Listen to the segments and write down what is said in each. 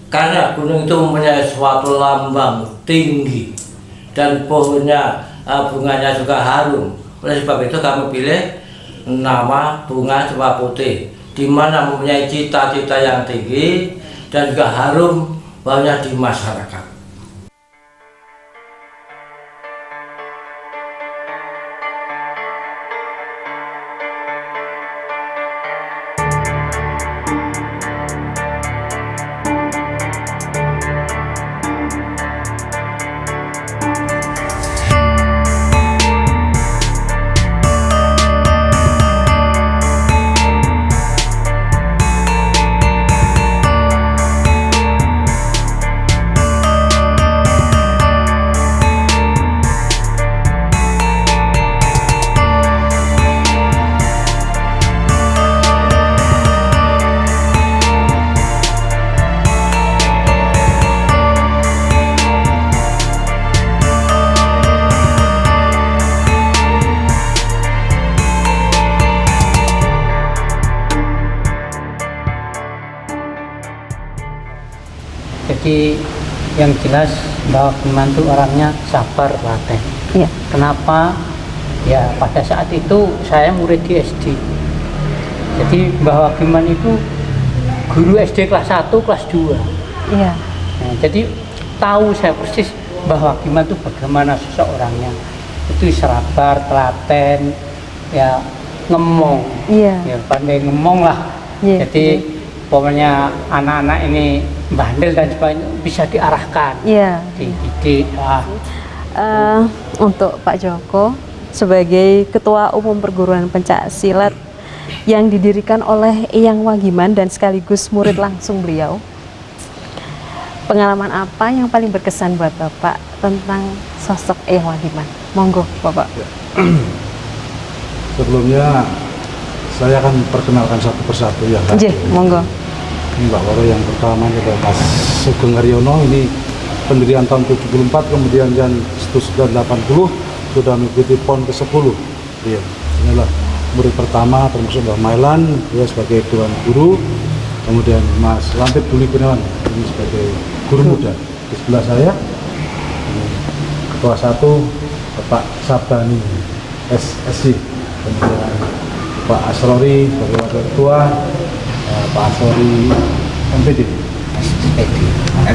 Karena gunung itu mempunyai suatu lambang tinggi dan pohonnya bunganya juga harum. Oleh sebab itu kami pilih nama bunga cempaka putih, di mana mempunyai cita-cita yang tinggi dan juga harum baunya di masyarakat. Jadi yang jelas bahwa Giman itu orangnya sabar, telaten. Iya. Kenapa? Ya pada saat itu saya murid di SD. Jadi bahwa Giman itu guru SD kelas 1, kelas 2. Iya. Nah, jadi tahu saya persis bahwa Giman itu bagaimana seseorangnya. Itu sabar, telaten, ya ngemong. Iya. Ya pandai ngemong lah. Iya. Jadi pokoknya anak-anak ini bandel dan sebagainya bisa diarahkan, Iya. dididik. Untuk Pak Joko sebagai Ketua Umum Perguruan Pencak Silat yang didirikan oleh Eyang Wagiman dan sekaligus murid langsung beliau, pengalaman apa yang paling berkesan buat Bapak tentang sosok Eyang Wagiman? Monggo Bapak. Ya. Sebelumnya saya akan perkenalkan satu persatu ya. Nggih, monggo. Ini Mbak Waro yang pertama adalah Mas Sugeng Haryono, ini pendirian tahun 74, kemudian yang 1980 sudah mengikuti PON ke-10. Iya, inilah murid pertama, termasuk Mbak Mailan, dia sebagai Dewan Guru, kemudian Mas Lampit Buli Gunawan, ini sebagai guru muda. Di sebelah saya, ini Ketua 1, Pak Sabani, SSC, kemudian Pak Asrori sebagai Wakil Ketua, Pak Asrori MPD,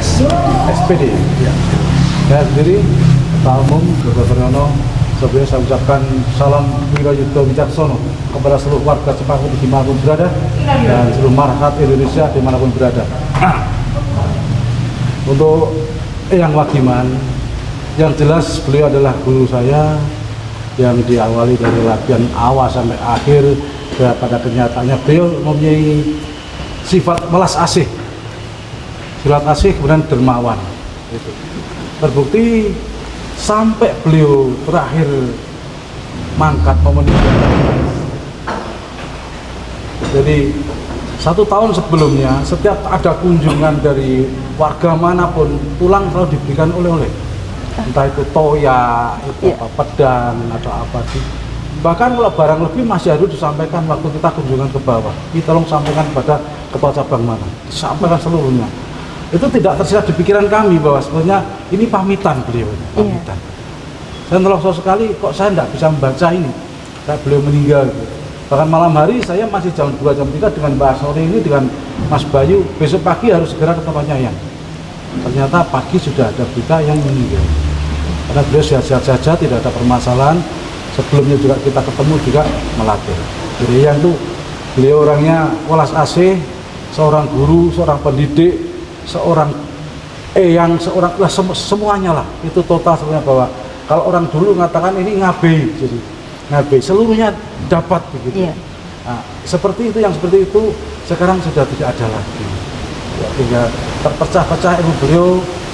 SPD. Ya. Saya sendiri Ketua Umum Dr. Haryono. Sebelumnya saya ucapkan salam wirayuda wicaksono kepada seluruh warga Cempaka Putih dimanapun berada dan seluruh masyarakat Indonesia dimanapun berada. Untuk Eyang Wagiman, yang jelas beliau adalah guru saya yang diawali dari latihan awal sampai akhir. Pada kenyataannya beliau mempunyai sifat melas asih, sifat asih kemudian dermawan. Gitu. Terbukti sampai beliau terakhir mangkat meninggal. Jadi 1 tahun sebelumnya setiap ada kunjungan dari warga manapun, tulang selalu diberikan oleh-oleh. Entah itu toya, itu apa, pedang atau apa sih. Bahkan kalau barang lebih masih harus disampaikan waktu kita kunjungan ke bawah. Kita tolong sampaikan kepada kepala cabang mana, disampaikan seluruhnya. Itu tidak tersisa di pikiran kami bahwa sebenarnya ini pamitan beliau, pamitan. Saya nelokso sekali, kok saya tidak bisa membaca ini. Saya beliau meninggal. Bahkan malam hari saya masih jam 2, jam 3 dengan Mbak Sore ini, dengan Mas Bayu. Besok pagi harus segera ke tempatnya yang. Ternyata pagi sudah ada berita yang meninggal. Karena beliau sehat-sehat saja, tidak ada permasalahan. Sebelumnya juga kita ketemu juga melatih. Jadi yang itu beliau orangnya welas asih, seorang guru, seorang pendidik, seorang eyang, seorang semuanya lah. Itu total sebenarnya, bahwa kalau orang dulu mengatakan ini ngabe, jadi ngabe seluruhnya dapat begitu. Nah, seperti itu, yang seperti itu sekarang sudah tidak ada lagi. Ya, tinggal terpecah-pecah ilmu beliau.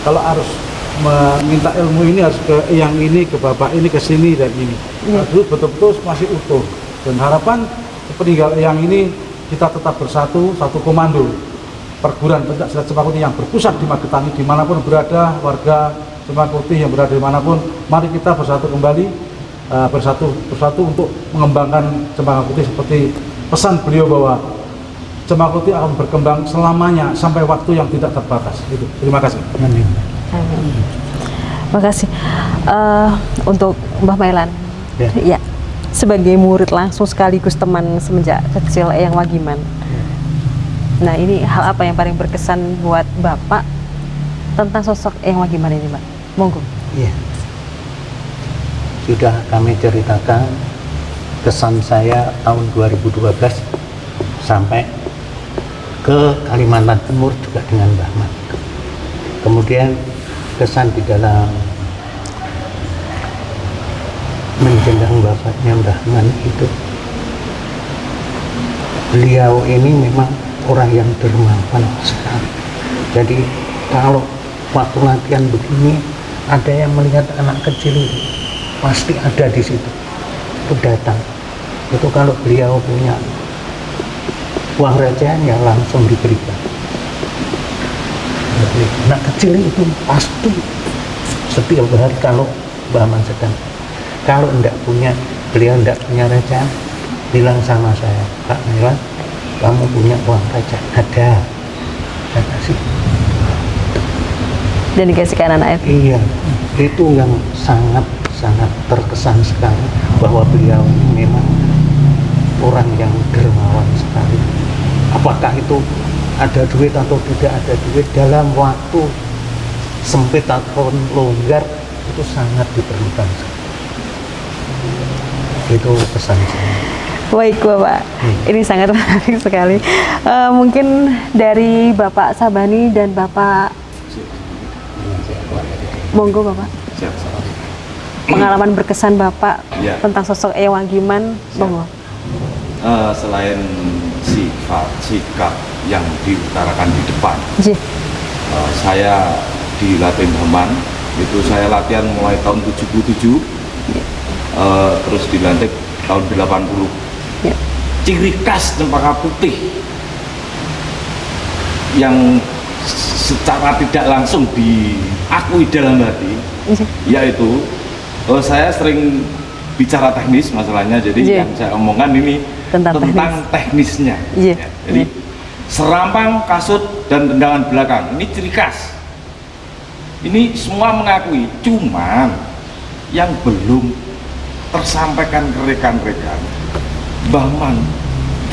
Kalau harus meminta ilmu ini harus ke yang ini, ke bapak ini, ke sini dan ini. Nah, dulu betul-betul masih utuh. Dan harapan peninggal yang ini kita tetap bersatu, satu komando. Perguruan Pencak Silat Cempaka Putih yang berpusat di Magetan, dimanapun berada warga Cempaka Putih yang berada dimanapun, mari kita bersatu kembali, bersatu untuk mengembangkan Cempaka Putih seperti pesan beliau bahwa Cempaka Putih akan berkembang selamanya sampai waktu yang tidak terbatas. Itu. Terima kasih. Amin. Makasih. Untuk Mbah Mailan, ya, sebagai murid langsung sekaligus teman semenjak kecil Eyang Wagiman. Nah, ini hal apa yang paling berkesan buat Bapak tentang sosok Eyang Wagiman ini, Mbak? Monggo. Iya. Sudah kami ceritakan kesan saya tahun 2012 sampai ke Kalimantan Timur juga dengan Mbah Mat. Kemudian kesan di dalam menjelang wafatnya Mbah Man itu, beliau ini memang orang yang dermawan sekali. Jadi kalau waktu latihan begini ada yang melihat anak kecil itu pasti ada di situ, itu datang. Itu kalau beliau punya uang recehan ya langsung diberikan. Jadi, anak kecil itu pasti setiap hari kalau Mbah Man sedang, kalau enggak punya, beliau enggak punya recehan, bilang sama saya, Pak Mailan, kamu punya uang recehan? Ada, saya kasih. Dan dikasih ke anak-anak itu. Iya, itu yang sangat terkesan sekali, bahwa beliau ini memang orang yang dermawan sekali. Apakah itu ada duit atau tidak ada duit, dalam waktu sempit atau longgar itu sangat diperlukan. Itu pesan saya. Baik Bapak, ini sangat menarik sekali. Mungkin dari Bapak Sabani dan Bapak, monggo Bapak. Pengalaman berkesan Bapak Ya. tentang sosok Eyang Wagiman, monggo. Selain sifat sikap yang diutarakan di depan, Ji. saya dilatih Mbah Man, itu saya latihan mulai tahun 77, terus dilantik tahun 80. Ya. Ciri khas Cempaka Putih yang secara tidak langsung diakui dalam hati, Ji. yaitu saya sering bicara teknis masalahnya, jadi Iya. yang saya omongkan ini Tentang teknisnya. Iya. Ya, jadi serampang, kasut, dan tendangan belakang ini ciri khas. Ini semua mengakui, cuman yang belum tersampaikan ke rekan-rekan, Mbah Man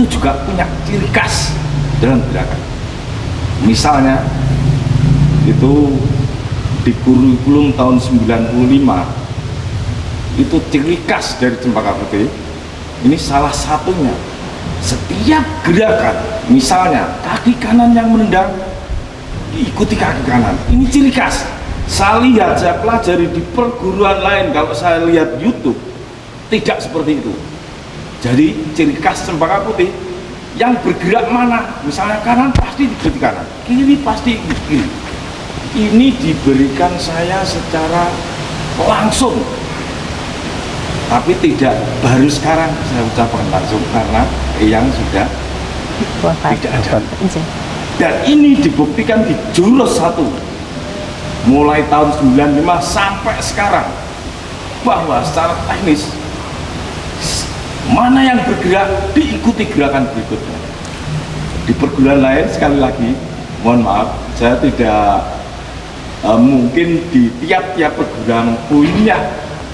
itu juga punya ciri khas dalam belakang. Misalnya itu di kurikulum tahun 95 itu ciri khas dari Cempaka Putih. Ini salah satunya, setiap gerakan, misalnya kaki kanan yang menendang diikuti kaki kanan, ini ciri khas. Saya lihat, saya pelajari di perguruan lain, kalau saya lihat YouTube tidak seperti itu. Jadi ciri khas Cempaka Putih, yang bergerak mana, misalnya kanan pasti diikuti kanan, kiri pasti ikuti kiri. Ini diberikan saya secara langsung, tapi tidak baru sekarang saya ucapkan langsung, karena yang sudah Wafat. tidak ada. Ji. Dan ini dibuktikan di jurus 1 mulai tahun 95 sampai sekarang, bahwa secara teknis mana yang bergerak diikuti gerakan berikutnya. Di perguruan lain, sekali lagi mohon maaf, saya tidak mungkin di tiap-tiap perguruan punya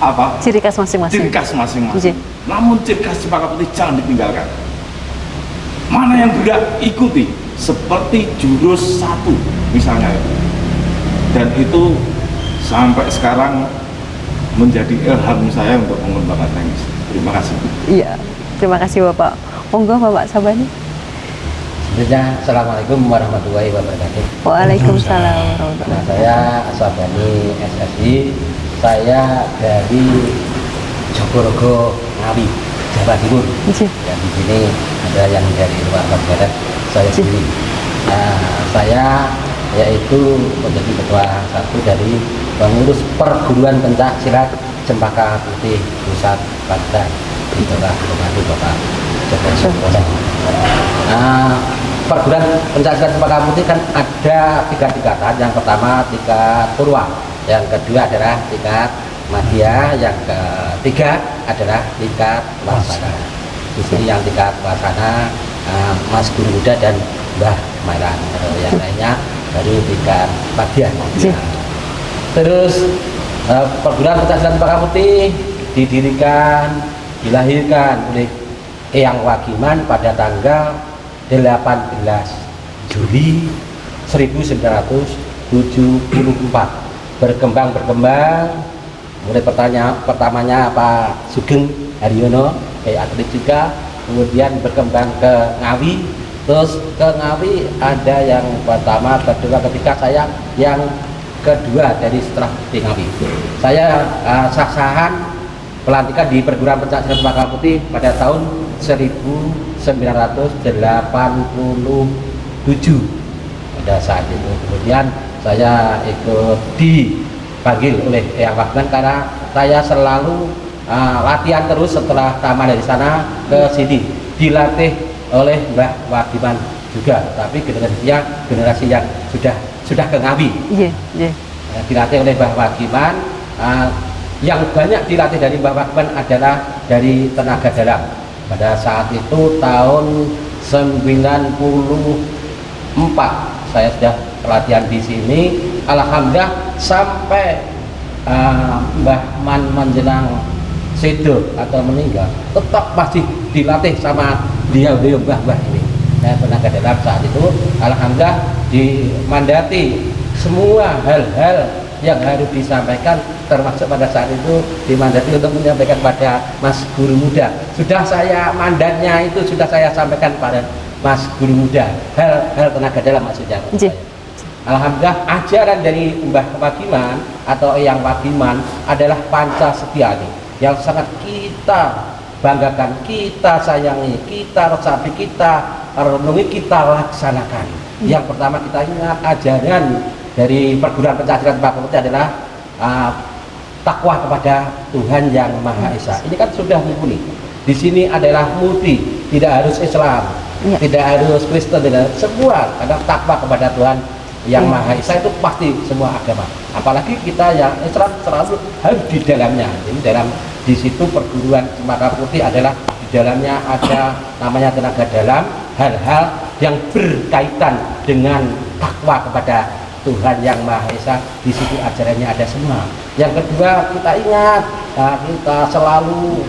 apa Ciri khas masing-masing. ciri khas masing-masing. Ji. Namun ciri khas Cempaka Putih jangan ditinggalkan. Mana yang bergerak ikuti, seperti jurus 1 misalnya itu. Dan itu sampai sekarang menjadi ilham saya untuk mengembangkan teknis. Terima kasih. Iya. Terima kasih Bapak. Monggo Bapak Sabani. Sebelumnya, Assalamualaikum warahmatullahi wabarakatuh. Waalaikumsalam Nah, warahmatullahi. saya Sabani SSI. Saya dari Jogorogo, Ngawi, Jawa Timur. Ji. Dan di sini ada yang dari luar Barat, saya sendiri. Saya yaitu menjadi ketua satu dari pengurus perguruan pencak silat Cempaka Putih Pusat Banten. Itulah membantu Bapak Joko Supono. Perguruan pencak silat Cempaka Putih kan ada 3 tingkatan. Yang pertama tingkat Purwa, yang kedua adalah tingkat Madya, yang ketiga adalah tingkat Wasana. Di sini yang tingkat Wasana Mas Guru Muda dan Mbah Mailan. Yang lainnya baru diberikan bagian. Terus perguruan pencaksilat Cempaka Putih didirikan, dilahirkan oleh Eyang Wagiman pada tanggal 18 Juli 1974. Berkembang, mulai pertamanya Pak Sugeng Haryono, atlet juga, kemudian berkembang ke Ngawi, terus ke Ngawi ada yang pertama, kedua, ketiga, saya yang kedua dari setelah di Ngawi. Saya sah-sahan pelantikan di perguruan pencaksilat Cempaka Putih pada tahun 1987 pada saat itu. Kemudian saya ikut dipanggil oleh Eyang Wagiman karena saya selalu latihan terus setelah tamat dari sana ke sini, dilatih oleh Mbak Wagiman juga, tapi generasi yang sudah ke Ngawi. Dilatih oleh Mbak Wagiman. Yang banyak dilatih dari Mbak Wagiman adalah dari tenaga dalam. Pada saat itu tahun 94 saya sudah pelatihan di sini. Alhamdulillah sampai Mbah Man menjelang sedo atau meninggal tetap masih dilatih sama dia mbah ini. Saya tenaga dalam saat itu, alhamdulillah dimandati semua hal-hal yang harus disampaikan, termasuk pada saat itu dimandati untuk menyampaikan pada Mas Guru Muda. Sudah saya mandatnya itu sudah saya sampaikan pada Mas Guru Muda, hal tenaga dalam maksudnya. Alhamdulillah ajaran dari Mbah Wagiman atau Eyang Wagiman adalah Pancasila yang sangat kita banggakan, kita sayangi, kita resapi, kita renungi, kita laksanakan. Yang pertama kita ingat ajaran dari perguruan pencaksilat Cempaka Putih adalah takwa kepada Tuhan Yang Maha Esa. Ini kan sudah mumpuni. Di sini adalah multi, tidak harus Islam, tidak harus Kristen, tidak semua, karena takwa kepada Tuhan Yang Maha Esa itu pasti semua agama. Apalagi kita yang Islam selalu harus di dalamnya. Jadi di situ perguruan Cempaka Putih adalah di dalamnya ada namanya tenaga dalam, hal-hal yang berkaitan dengan takwa kepada Tuhan Yang Maha Esa. Di situ ajarannya ada semua. Yang kedua, kita ingat, kita selalu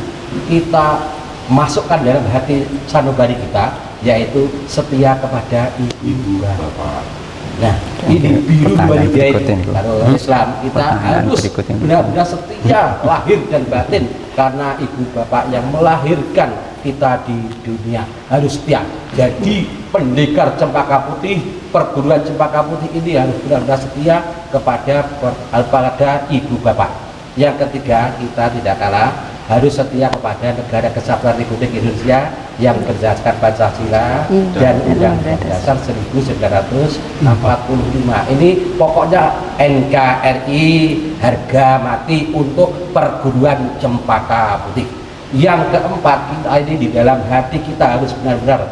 masukkan dalam hati sanubari kita, yaitu setia kepada ibu bapak. Nah, ini biru bagi dia ini. Kalau Islam kita harus benar-benar setia lahir dan batin, karena ibu bapak yang melahirkan kita di dunia harus setia. Jadi pendekar Cempaka Putih, perguruan Cempaka Putih ini harus benar-benar setia kepada ibu bapak. Yang ketiga, kita tidak kalah harus setia kepada Negara Kesatuan Republik Indonesia yang berdasarkan Pancasila dan Undang-Undang Dasar 1945. Ini pokoknya NKRI harga mati untuk perguruan Cempaka Putih. Yang keempat, kita ini di dalam hati kita harus benar-benar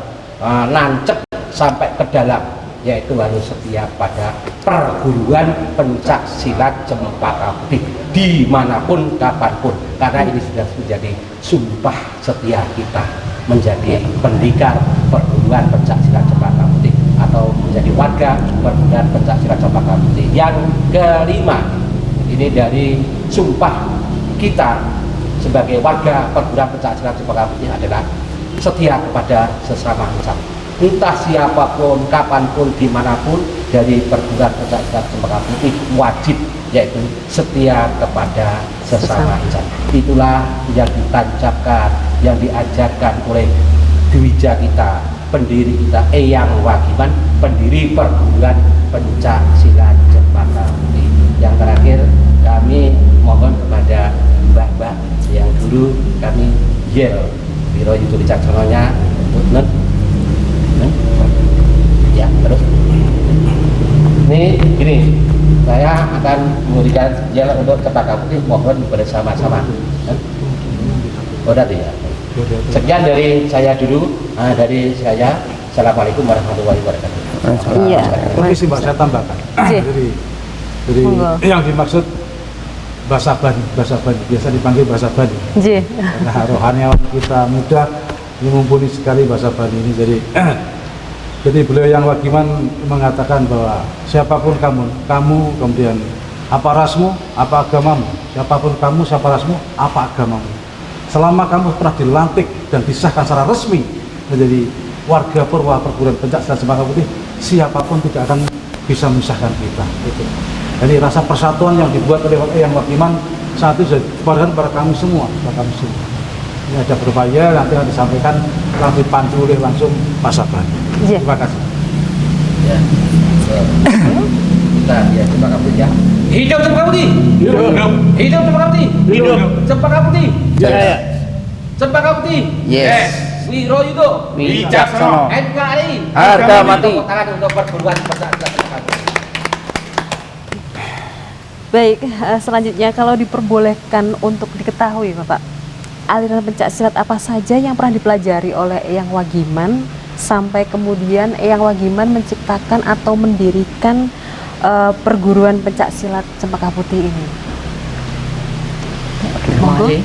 nancep sampai ke dalam, yaitu harus setia pada perguruan pencaksilat Cempaka Putih dimanapun kapanpun, karena ini sudah menjadi sumpah setia kita menjadi pendekar perguruan pencaksilat Cempaka Putih atau menjadi warga perguruan pencaksilat Cempaka Putih. Yang kelima, ini dari sumpah kita sebagai warga perguruan pencaksilat Cempaka Putih adalah setia kepada sesama insan. Entah siapapun, kapanpun, dimanapun, dari perguruan pencaksilat Cempaka Putih wajib, yaitu setia kepada sesama insan. Itulah yang ditancapkan, yang diajarkan oleh Dwija kita, pendiri kita, Eyang Wagiman, pendiri perguruan pencaksilat Cempaka Putih. Yang terakhir, kami mohon kepada mbah-mbah yang dulu kami yel biro itu dicaksononya untuk ya, terus ini gini, saya akan memberikan jalan untuk Cempaka Putih, mohon bersama-sama. Oh, tadi ya. Sekian dari saya dulu, dari saya. Assalamualaikum warahmatullahi wabarakatuh. Iya. Ini sih Mbak, saya tambahkan. Jadi yang dimaksud bahasa Bani biasa dipanggil bahasa Bani. Karena rohaniawan kita muda Ini mumpuni sekali bahasa Bali ini. Jadi beliau yang Wagiman mengatakan bahwa siapapun kamu kemudian apa rasmu, apa agamamu, siapapun kamu, siapa rasmu, apa agamamu. Selama kamu pernah dilantik dan disahkan secara resmi menjadi warga Purwa Perguruan Pencaksilat Cempaka Putih, siapapun tidak akan bisa memisahkan kita. Gitu. Jadi rasa persatuan yang dibuat oleh Eyang Wagiman saat itu sudah disebarkan kepada kami semua, Ini ada berbahaya, nanti akan disampaikan langsung dipandu oleh langsung Pak Saban. Iya. Terima kasih. Ya. Kita ya Cempaka Putih ya. Hidup Cempaka Putih. Hidup. Hidup Cempaka Putih. Hidup. Cempaka Putih. Jaya. Cempaka Putih. Yes. Wiroyudo. Wicaksono. NKRI. Harga mati. Tepuk tangan untuk perguruan pencaksilat Cempaka Putih. Baik, selanjutnya kalau diperbolehkan untuk diketahui Bapak, aliran pencaksilat apa saja yang pernah dipelajari oleh Eyang Wagiman sampai kemudian Eyang Wagiman menciptakan atau mendirikan perguruan pencaksilat Cempaka Putih ini? Terima Monggo. kasih.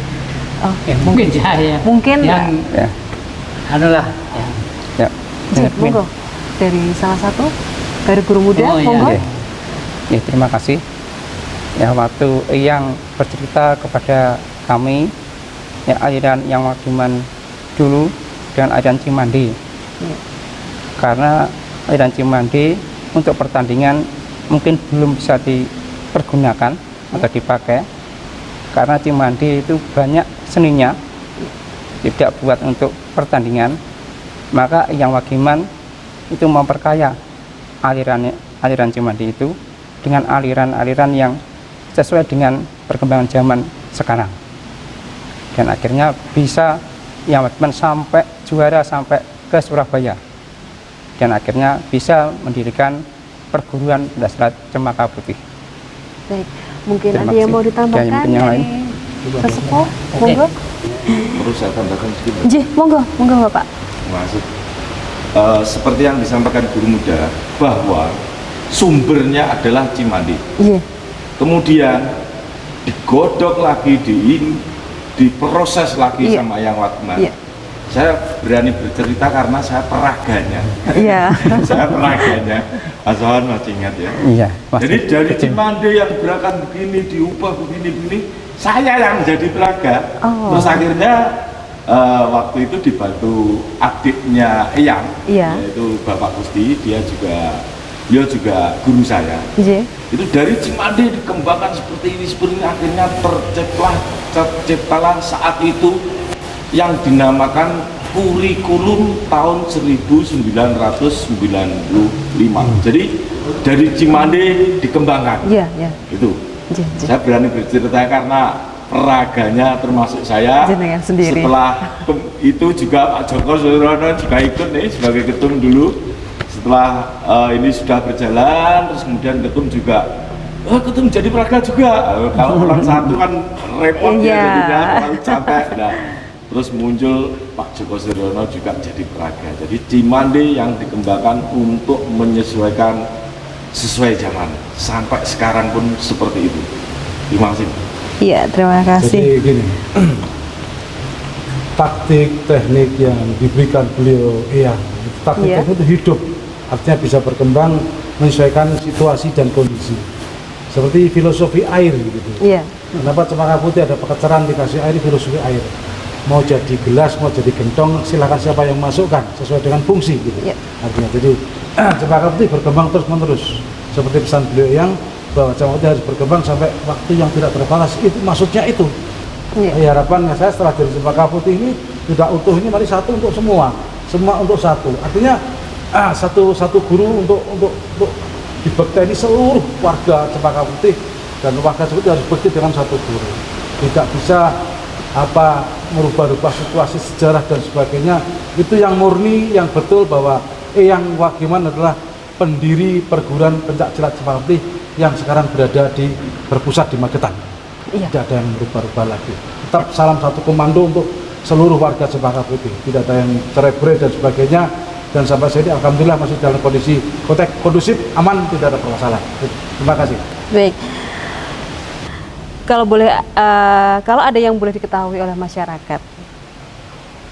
Oh, Mungkin saya mungkin yang Ya. anulah Ya. Cik, monggo dari salah satu dari guru muda, Oh, iya. monggo. Ya, terima kasih. Ya, waktu yang bercerita kepada kami, ya aliran yang Wagiman dulu dan aliran Cimande. Iya. Karena aliran Cimande untuk pertandingan mungkin belum bisa dipergunakan atau dipakai, karena Cimande itu banyak seninya, tidak buat untuk pertandingan. Maka yang Wagiman itu memperkaya aliran Cimande itu dengan aliran-aliran yang sesuai dengan perkembangan zaman sekarang, dan akhirnya bisa yang Wagiman sampai juara sampai ke Surabaya, dan akhirnya bisa mendirikan perguruan pencaksilat Cempaka Putih. Baik, mungkin Terima ada yang kasih. mau ditambahkan Dan mungkin yang lain. dari sesepuh, monggo. Perlu saya tambahkan sedikit. Jih, monggo Bapak. Terima kasih. Seperti yang disampaikan guru muda bahwa sumbernya adalah Cimande. Iya. Kemudian digodok lagi, diproses lagi Iya. sama Eyang Wagiman. Iya. Saya berani bercerita karena saya peraganya. Iya. Saya peraganya. Asahan masih ingat ya. Iya. Jadi dari Cimande yang gerakan begini diubah begini, saya yang menjadi peraga. Oh. Terus akhirnya waktu itu dibantu adiknya Eyang, Iya. yaitu Bapak Gusti, beliau juga guru saya. Iya. Itu dari Cimande dikembangkan seperti ini akhirnya terciptalah saat itu yang dinamakan kurikulum tahun 1995. Jadi dari Cimande dikembangkan. Iya, iya. Itu. Iya, iya. Saya berani bercerita karena peraganya termasuk saya. Jenengan sendiri. Setelah itu juga Pak Joko Surono juga ikut nih sebagai ketum dulu. Setelah ini sudah berjalan, terus kemudian ketum juga, ketum jadi peraga juga. Kalau orang satu kan repot ya jadinya, terlalu capek. Nah, terus muncul Pak Joko Surono juga jadi peraga. Jadi Cimande yang dikembangkan untuk menyesuaikan sesuai zaman. Sampai sekarang pun seperti itu. Terima kasih. Iya, terima kasih. Jadi gini, taktik teknik yang diberikan beliau, taktik Iya. teknik itu hidup, artinya bisa berkembang menyesuaikan situasi dan kondisi. Seperti filosofi air gitu. Iya. Kenapa Cempaka Putih ada pekecaran dikasih air, filosofi air. Mau jadi gelas, mau jadi gentong, silakan siapa yang masukkan sesuai dengan fungsi gitu. Iya. Artinya jadi Cempaka Putih berkembang terus menerus. Seperti pesan beliau yang bahwa Cempaka Putih harus berkembang sampai waktu yang tidak terbatas. Itu maksudnya itu. Iya. Harapannya saya setelah jadi Cempaka Putih ini tidak utuh, ini mari satu untuk semua untuk satu. Artinya satu guru untuk dibekti seluruh warga Cempaka Putih, dan warga seperti harus bekti dengan satu guru. Tidak bisa merubah-rubah situasi sejarah dan sebagainya. Itu yang murni, yang betul bahwa Eyang Wagiman adalah pendiri perguruan pencaksilat Cempaka Putih yang sekarang berpusat di Magetan. Iya. Tidak ada yang berubah-ubah lagi. Tetap salam satu komando untuk seluruh warga Cempaka Putih. Tidak ada yang cerai-berai dan sebagainya. Dan sampai saat ini alhamdulillah masih dalam kondisi kondusif, aman, tidak ada permasalahan. Terima kasih. Baik. Kalau boleh, kalau ada yang boleh diketahui oleh masyarakat,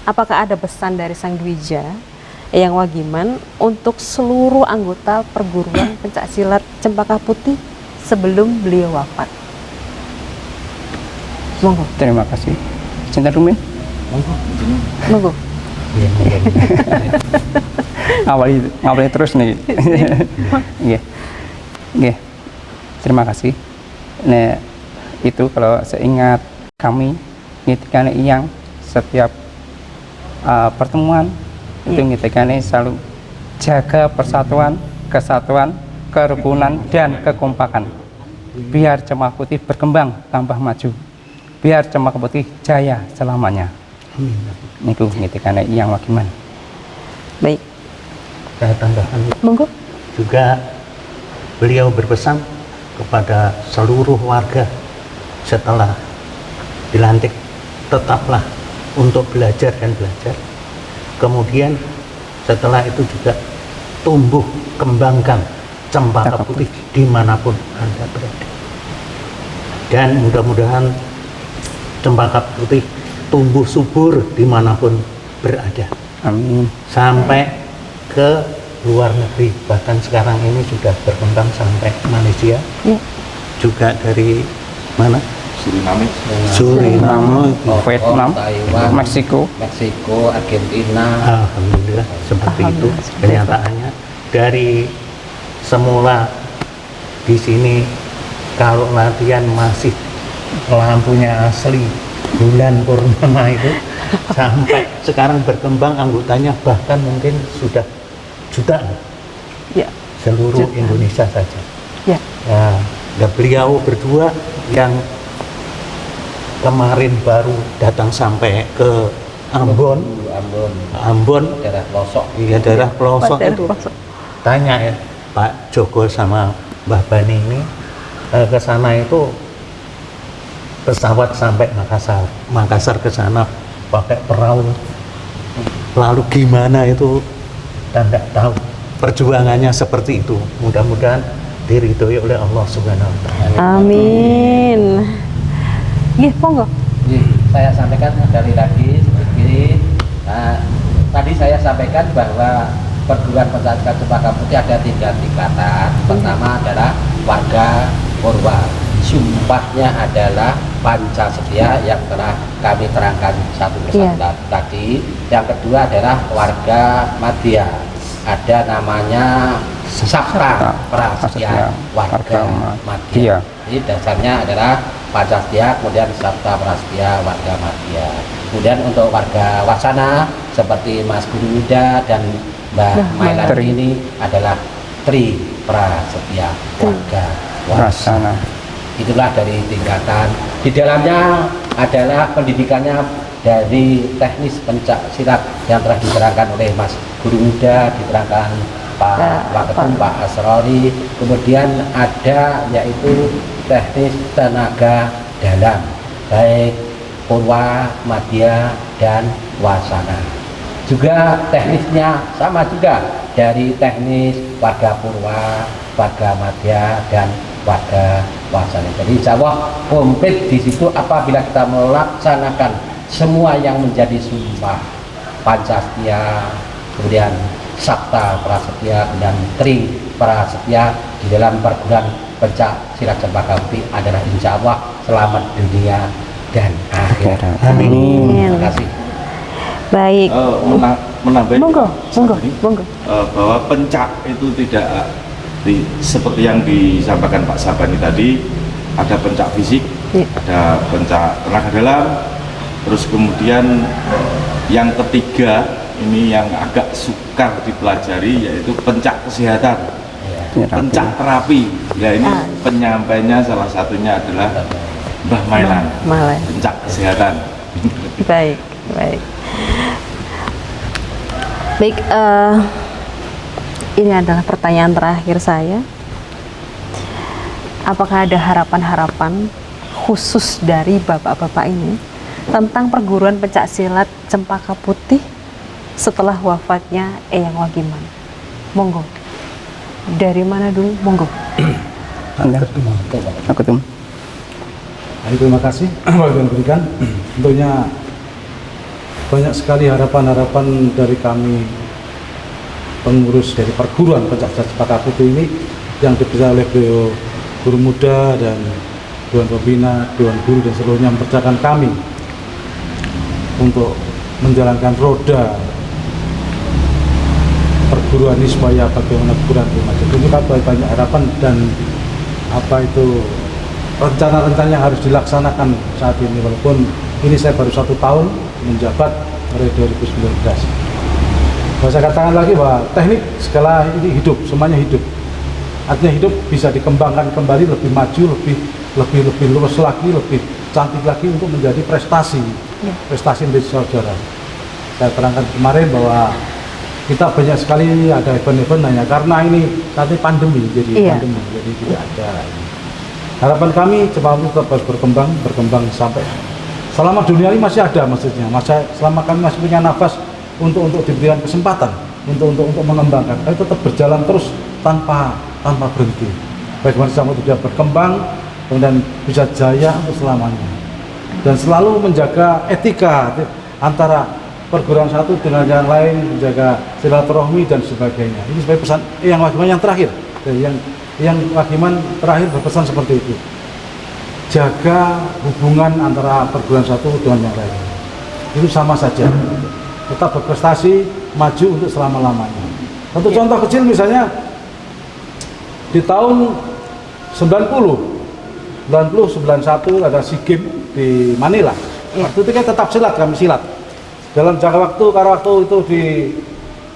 apakah ada pesan dari Sang Dwija Eyang Wagiman untuk seluruh anggota perguruan pencak silat Cempaka Putih sebelum beliau wafat? Monggo. Terima kasih. Cinta Rumin. Monggo. Ngawali terus nih. Nggih. Nggih. Terima kasih. Nah, itu kalau seingat kami ngitikane Iyang setiap pertemuan itu ngitikane selalu jaga persatuan, kesatuan, kerukunan dan kekompakan. Biar Cempaka Putih berkembang tambah maju. Biar Cempaka Putih jaya selamanya. Niku ngitikane Eyang Wagiman. Baik. Saya tambahkan Monggo. juga beliau berpesan kepada seluruh warga setelah dilantik tetaplah untuk belajar dan belajar. Kemudian setelah itu juga tumbuh kembangkan Cempaka Putih dimanapun Anda berada. Dan mudah-mudahan Cempaka Putih tumbuh subur dimanapun berada. Amin. Sampai ke luar negeri, bahkan sekarang ini sudah berkembang sampai Malaysia, Ya. juga dari mana? Suriname. Suriname. Vietnam, Taiwan, Meksiko. Meksiko, Argentina. Alhamdulillah seperti itu Alhamdulillah, seperti kenyataannya. Dari semula di sini kalau latihan masih lampunya asli bulan purnama itu sampai sekarang berkembang anggotanya bahkan mungkin sudah jutaan Ya. seluruh Jutaan. Indonesia saja. Ya. Nah, dan beliau berdua yang kemarin baru datang sampai ke Ambon, Ambon, daerah pelosok. iya daerah pelosok Daerah itu pelosok. tanya ya Pak Joko sama Mbah Bani ini ke sana itu pesawat sampai Makassar ke sana pakai perahu, lalu gimana itu kita tidak tahu, perjuangannya seperti itu. Mudah-mudahan diridhoi oleh Allah Subhanahu wa Ta'ala. Amin. Nggih, monggo. Jadi, saya sampaikan sekali lagi sedikit. Tadi saya sampaikan bahwa perguruan pencak silat Cempaka Putih ada 3 tingkatan. Pertama adalah warga Purwa. Sumpahnya adalah Pancasila yang telah kami terangkan satu persatu tadi. Yang kedua adalah warga Madya. Ada namanya Sabta Prasetya warga Madya. Jadi dasarnya adalah Pancasila, kemudian Sabta Prasetya warga Madya. Kemudian untuk warga Wasana seperti Mas Guru Yuda dan Mbak Mailan ini adalah Tri Prasetya warga Wasana. Itulah dari tingkatan. Di dalamnya adalah pendidikannya dari teknis pencak silat yang telah diterangkan oleh Mas Guru Muda, diterangkan Pak Waketum, Pak Asrori. Kemudian ada yaitu teknis tenaga dalam, baik Purwa, Madya, dan Wasana. Juga teknisnya sama juga dari teknis warga Purwa, warga Madya, dan warga Wasana. Jadi insya Allah komplit di situ apabila kita melaksanakan semua yang menjadi sumpah Pancasila, kemudian Sabta Prasetya dan Tri Prasetya di dalam perguruan pencak silat Cempaka Putih adalah insya Allah selamat dunia dan akhirat. Amin. Terima kasih. Baik. Menambah Monggo, monggo, monggo. bahwa pencak itu tidak seperti yang disampaikan Pak Sabani tadi, ada pencak fisik, ada pencak tenaga dalam, terus kemudian yang ketiga ini yang agak sukar dipelajari yaitu pencak kesehatan, pencak terapi. Ya ini penyampainya salah satunya adalah Mbah Mailan, pencak kesehatan. Baik, baik. Baik, ini adalah pertanyaan terakhir saya. Apakah ada harapan-harapan khusus dari bapak-bapak ini tentang perguruan pencak silat Cempaka Putih setelah wafatnya Eyang Wagiman? Monggo. Dari mana dulu? Monggo. Aku tuh. Terima kasih waktu yang diberikan. Tentunya banyak sekali harapan-harapan dari kami pengurus dari perguruan Pencaksilat Cempaka Putih ini yang dipimpin oleh beliau guru muda dan Dewan Pembina, Dewan Guru dan seluruhnya mempercayakan kami untuk menjalankan roda perguruan ini supaya bagaimana perguruan itu maju. Ini kan banyak harapan dan rencana-rencana yang harus dilaksanakan saat ini, walaupun ini saya baru 1 tahun menjabat dari 2019. Saya katakan lagi bahwa teknik segala ini hidup, semuanya hidup. Artinya hidup bisa dikembangkan kembali, lebih maju, lebih luas lagi, lebih cantik lagi untuk menjadi prestasi menjadi saudara. Saya terangkan kemarin bahwa kita banyak sekali ada event-event hanya karena ini saat ini pandemi, jadi tidak ada. Harapan kami Cempaka Putih tetap harus berkembang sampai selama dunia ini masih ada, maksudnya selama kami masih punya nafas untuk diberikan kesempatan untuk mengembangkan, tapi tetap berjalan terus tanpa berhenti. Bagaimana Cempaka Putih tidak berkembang kemudian bisa jaya untuk selamanya, dan selalu menjaga etika antara perguruan satu dengan yang lain, menjaga silaturahmi dan sebagainya. Ini sebagai pesan yang Wagiman yang terakhir, yang Wagiman terakhir berpesan seperti itu. Jaga hubungan antara perguruan satu dengan yang lain. Itu sama saja. Tetap berprestasi, maju untuk selama-lamanya. Satu contoh kecil misalnya di tahun 91 ada SEA Games di Manila. Waktu itu kan tetap silat, kami silat. Dalam jangka waktu itu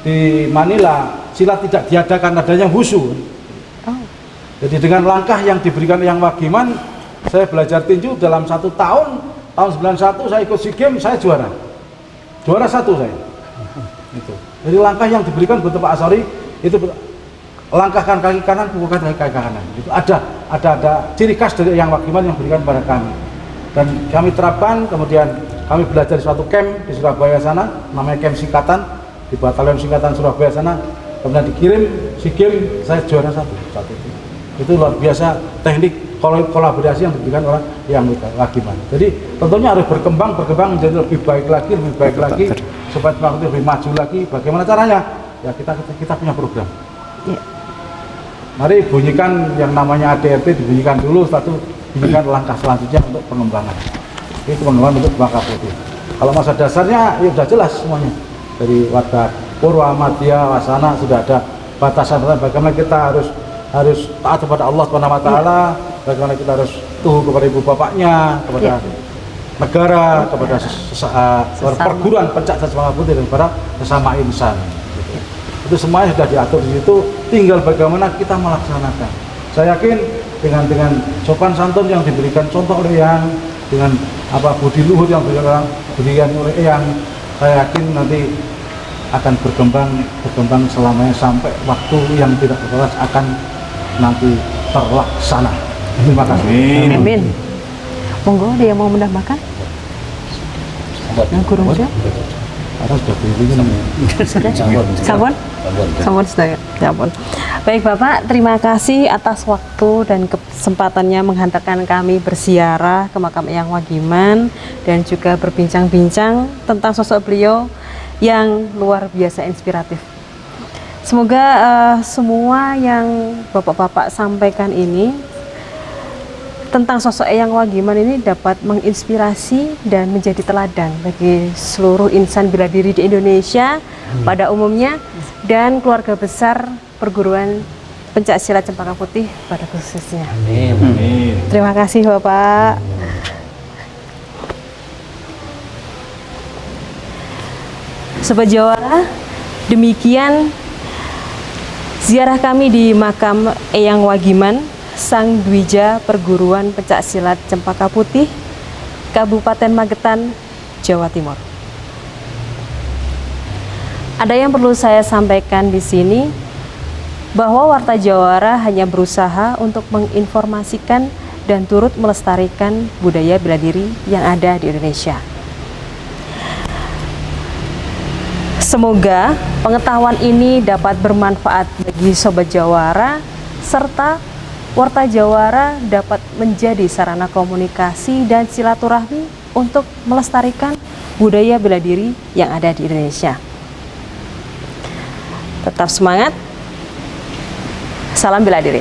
di Manila silat tidak diadakan, adanya wushu. Jadi dengan langkah yang diberikan yang Wagiman, saya belajar tinju dalam 1 tahun 91 saya ikut SEA Games, saya juara 1 saya. Itu. Jadi langkah yang diberikan buat Pak Asori itu langkahkan kaki kanan, pukulkan kaki kanan. Itu ada ciri khas dari yang Wagiman yang diberikan pada kami. Dan kami terapkan, kemudian kami belajar di suatu camp di Surabaya sana, namanya camp Singkatan, di Batalion Singkatan Surabaya sana. Kemudian dikirim SEA Games, saya juara 1 itu. Itu luar biasa teknik kolaborasi yang diberikan oleh yang Wagiman. Jadi tentunya harus berkembang menjadi lebih baik lagi supaya Cempaka Putih lebih maju lagi. Bagaimana caranya? Ya kita punya program. Mari bunyikan yang namanya ADRT, dibunyikan dulu, setelah itu bunyikan langkah selanjutnya untuk pengembangan. Itu pengembangan untuk Cempaka Putih. Kalau masa dasarnya ya sudah jelas semuanya. Dari warga Purwa, Madya, Wasana sudah ada batasan bagaimana kita harus taat kepada Allah Subhanahu wa taala, bagaimana kita harus tuh kepada ibu bapaknya, kepada negara, kepada perguruan Pencaksilat Cempaka Putih dan kepada sesama insan. Itu semuanya sudah diatur di situ, tinggal bagaimana kita melaksanakan. Saya yakin dengan sopan santun yang diberikan contoh oleh Eyang, dengan budi luhur yang diberikan oleh Eyang, saya yakin nanti akan berkembang selamanya sampai waktu yang tidak terbatas akan nanti terlaksana. Terima kasih. Amin. Monggo, ada yang mau menambahkan? Yang kurang aja? Sampun sudah. Baik Bapak, terima kasih atas waktu dan kesempatannya menghantarkan kami berziarah ke makam Eyang Wagiman dan juga berbincang-bincang tentang sosok beliau yang luar biasa inspiratif. Semoga semua yang Bapak-bapak sampaikan ini tentang sosok Eyang Wagiman ini dapat menginspirasi dan menjadi teladan bagi seluruh insan bela diri di Indonesia pada umumnya dan keluarga besar perguruan Pencaksilat Cempaka Putih pada khususnya. Amin. Terima kasih Bapak. Sobat Jawara, demikian ziarah kami di makam Eyang Wagiman, Sang Dwija Perguruan Pencaksilat Cempaka Putih, Kabupaten Magetan, Jawa Timur. Ada yang perlu saya sampaikan di sini, bahwa Warta Jawara hanya berusaha untuk menginformasikan dan turut melestarikan budaya bela diri yang ada di Indonesia. Semoga pengetahuan ini dapat bermanfaat bagi Sobat Jawara, serta Warta Jawara dapat menjadi sarana komunikasi dan silaturahmi untuk melestarikan budaya bela diri yang ada di Indonesia. Tetap semangat. Salam bela diri.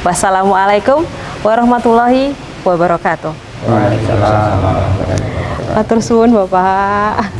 Wassalamualaikum warahmatullahi wabarakatuh. Waalaikumsalam. Matur suwun Bapak.